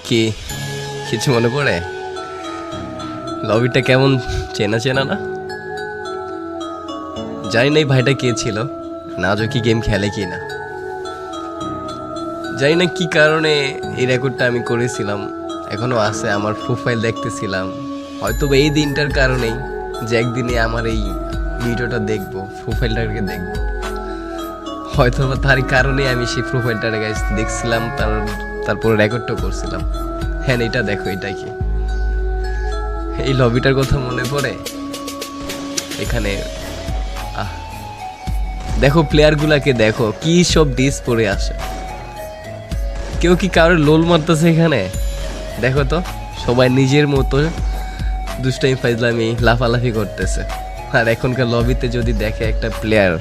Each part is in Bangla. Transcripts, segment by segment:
কি কিছু মনে পড়ে? লবিটা কেমন চেনা চেনা না? জানি না এই ভাইটা কে ছিল, না আজও কি গেম খেলে কি না। জানি না কি কারণে এই রেকর্ডটা আমি করেছিলাম, এখনো আছে। আমার প্রোফাইল দেখতেছিলাম, হয়তো এই দিনটার কারণেই যে একদিনে আমার এই ভিডিওটা দেখবো, প্রোফাইলটাকে দেখবো, হয়তো বা তারই কারণে আমি সেই প্রোফাইলটা দেখছিলাম, তারপরে রেকর্ডটা করছিলাম। হ্যাঁ, এটা দেখো, এটা কি এই লবিটার কথা মনে পড়ে? এখানে দেখো প্লেয়ারগুলাকে, দেখো কি সব ডিস পরে আসে। কেউ কি কারোর লোল মারতেছে এখানে? দেখো তো, সবাই নিজের মতো দুষ্টামি ফাইজলামি লাফালাফি করতেছে। আর এখনকার লবিতে যদি দেখে একটা প্লেয়ার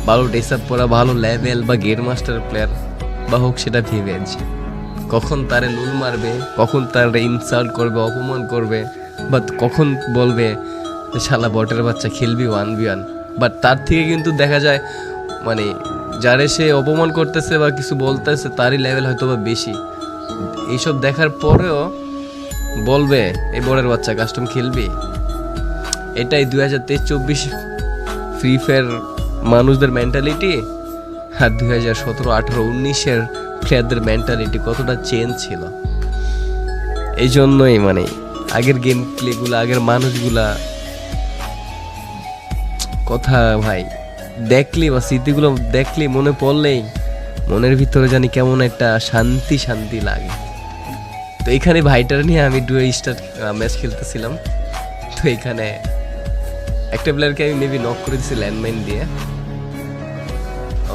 ভালো ড্রেস আপ পরা, ভালো লেভেল বা গেম মাস্টার প্লেয়ার বা হোক, সেটা ভিভেজ, কখন তারে লুল মারবে, কখন তারে ইনসাল্ট করবে, অপমান করবে, বা কখন বলবে শালা বটের বাচ্চা খেলবি 1v1। বাট তার থেকে কিন্তু দেখা যায় মানে যারে সে অপমান করতেছে বা কিছু বলতেছে তারই লেভেল হয়তো বা বেশি। এইসব দেখার পরেও বলবে এই বটের বাচ্চা কাস্টম খেলবি। এটাই 2023-24 ফ্রি ফায়ার মানুষদের মেন্টালিটি, আর 2017-18-19-এর প্লেয়ারদের মেন্টালিটি কতটা চেঞ্জ ছিল। এই জন্যই মানে আগের গেম প্লেগুলো, আগের মানুষগুলা কথা ভাই দেখলে বা স্মৃতিগুলো দেখলে, মনে পড়লেই মনের ভিতরে জানি কেমন একটা শান্তি শান্তি লাগে। তো এখানে ভাইটার নিয়ে আমি ডুয়ে স্টার ম্যাচ খেলতেছিলাম। তো এখানে একটা প্লেয়ারকে আমি মেবি নক করে দিচ্ছি ল্যান্ডমাইন দিয়ে।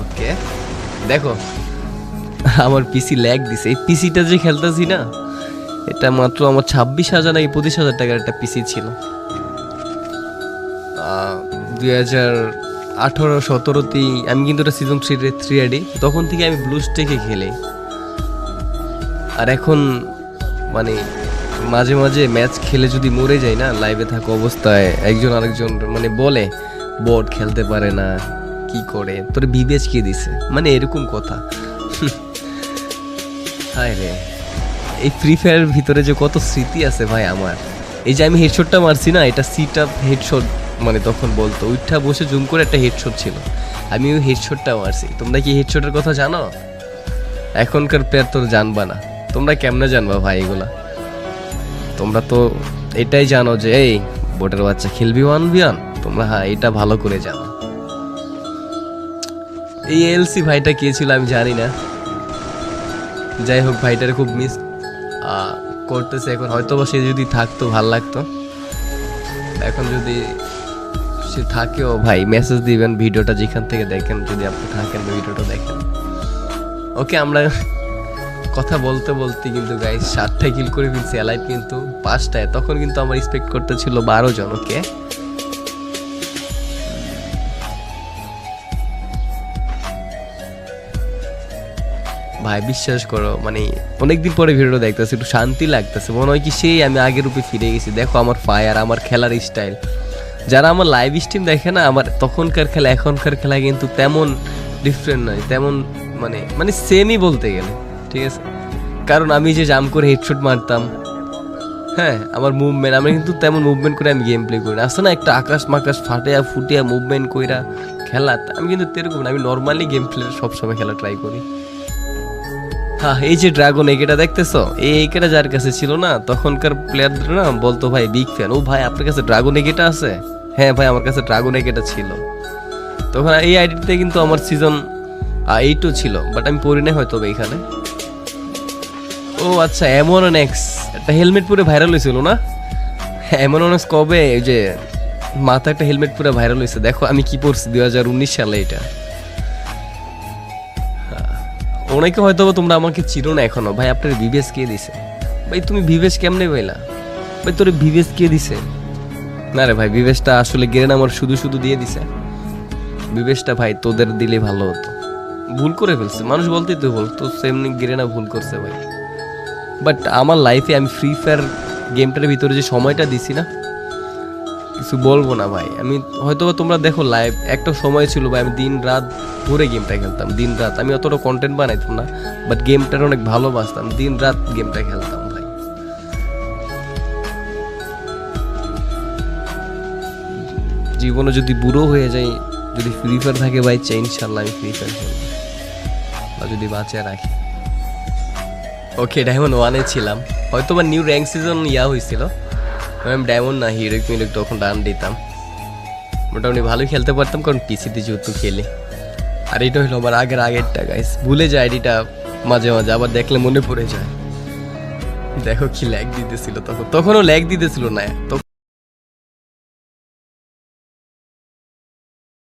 ওকে, দেখো আমার পিসি ল্যাগ দিছে। এই পিসিটা যে খেলতেছি না, এটা মাত্র আমার 26,000 নাকি 25,000 টাকার একটা পিসি ছিল। 2018-17তেই আমি কিন্তু এটা সিজন 3 রেডি, তখন থেকে আমি ব্লুস্টেকে খেলি। আর এখন মানে মাঝে মাঝে ম্যাচ খেলে যদি মরে যাই না, লাইভে থাকা অবস্থায় একজন আরেকজন মানে বলে বট খেলতে পারে না, কি করে তোর বিবেচ কে দিছে, মানে এরকম কথা। হায় রে, এই ফ্রি ফায়ারের ভিতরে যে কত স্মৃতি আছে ভাই আমার। এই যে আমি হেডশটটা মারছি না, এটা সিট আপ হেডশট, মানে তখন বলতো উঠা বসে জুম করে একটা হেডশট ছিল, আমি ওই হেডশটটা মারছি। তোমরা কি হেডশটের কথা জানো? এখনকার প্লেয়ার তো জানবা না। তোমরা কেমনে জানবা ভাই এগুলা? তোমরা তো এটাই জানো যে এই বোটের বাচ্চা খেলবি 1v1, তোমরা হ্যাঁ এটা ভালো করে জানো। এই এলসি ভাইটা কে ছিল আমি জানি না, যাই হোক ভাইটার খুব মিস করতেছে এখন। হয়তো বা সে যদি থাকতো ভাল লাগতো, এখন যদি সে থাকেও ভাই মেসেজ দিবেন, ভিডিওটা যেখান থেকে দেখেন, যদি আপনি থাকেন ভিডিওটা দেখেন। ওকে, আমরা কথা বলতে বলতে কিন্তু গাইস 7টা কিল করে ফেলছি, অ্যালাইভ কিন্তু 5টায়। তখন কিন্তু আমার এক্সপেক্ট করতে ছিল 12 জন। ওকে, ভাই বিশ্বাস করো মানে অনেকদিন পরে ভিডিওটা দেখতেছি, একটু শান্তি লাগতেছে, মনে হয় কি সেই আমি আগের রূপে ফিরে গেছি। দেখো আমার ফায়ার, আমার খেলার স্টাইল, যারা আমার লাইভ স্ট্রিম দেখে না, আমার তখনকার খেলা এখনকার খেলা কিন্তু তেমন ডিফারেন্ট নয়, তেমন মানে মানে সেমই বলতে গেলে, ঠিক আছে। কারণ আমি যে জাম্প করে হেডশট মারতাম, হ্যাঁ আমার মুভমেন্ট, আমি কিন্তু তেমন মুভমেন্ট করে আমি গেম প্লে করি না। আসলে না একটা আকাশ মাকাশ ফাটিয়া ফুটিয়া মুভমেন্ট কইরা খেলা, আমি কিন্তু এরকম না, আমি নর্মালি গেম প্লে সবসময় খেলা ট্রাই করি। হ্যাঁ, এই যে ড্রাগন একেটা দেখতেছো, এই একেটা যার কাছে ছিল না, তখনকার প্লেয়ারদের না বলতো ভাই বিগ ফ্যান, ও ভাই আপনার কাছে ড্রাগন একেটা আছে? হ্যাঁ ভাই আমার কাছে ড্রাগন একেটা ছিল। তখন এই আইডিতে কিন্তু আমার সিজন 8ও ছিল, বাট আমি পড়ি না হয়তো এইখানে। ও আচ্ছা, এমনএক্স একটা হেলমেট পরে ভাইরাল হয়েছিল না? এমনএক্স কবে ওই যে মাথা একটা হেলমেট পরে ভাইরাল হয়েছে, দেখো আমি কি পড়ছি 2019 সালে। এটা অনেকে হয়তো তোমরা আমাকে চিনো না এখনো। ভাই আপনার ভিভেস কে দিছে? ভাই তুমি ভিভেস কেমনে পাইলা? ভাই তোর ভিভেস কে দিছে? না রে ভাই, ভিভেসটা আসলে গেরেন আমার শুধু শুধু দিয়ে দিছে। ভিভেসটা ভাই তোদের দিলে ভালো হতো, ভুল করে ফেলছে। মানুষ বলতেই তো ভুল, তো সেমনি গেরেনা ভুল করছে ভাই। বাট আমার লাইফে আমি ফ্রি ফায়ার গেমটার ভিতরে যে সময়টা দিছি না, কিছু বলবো না ভাই। আমি হয়তো তোমরা দেখো লাইভ, একটা সময় ছিল ভাই আমি দিন রাত ধরে গেমটা খেলতাম, দিন রাত। আমি অতটা কন্টেন্ট বানাইতাম না, বাট গেমটার অনেক ভালোবাসতাম, দিন রাত গেমটা খেলতাম ভাই। জীবনে যদি বুড়ো হয়ে যাই, যদি ফ্রি ফায়ার থাকে ভাই, চাই ইনশাল্লাহ আমি ফ্রি ফায়ার খেলবো, বা যদি বাঁচিয়ে রাখি। ওকে, ডায়মন্ড 1-এ ছিলাম, হয়তো বা নিউ র্যাঙ্ক সিজন হয়েছিল। আমি ডায়মন্ড না হিরোইক মিরোইক তখন রান দিতাম, মোটামুটি ভালোই খেলতে পারতাম, কারণ পিসিতে যেহেতু খেলি। আর এটা হলো আমার আগেরটা গাইস, ভুলে যায় আইডিটা মাঝে মাঝে, আবার দেখলে মনে পড়ে যায়। দেখো কি ল্যাগ দিতেছিল তখনও ল্যাগ দিতেছিল না,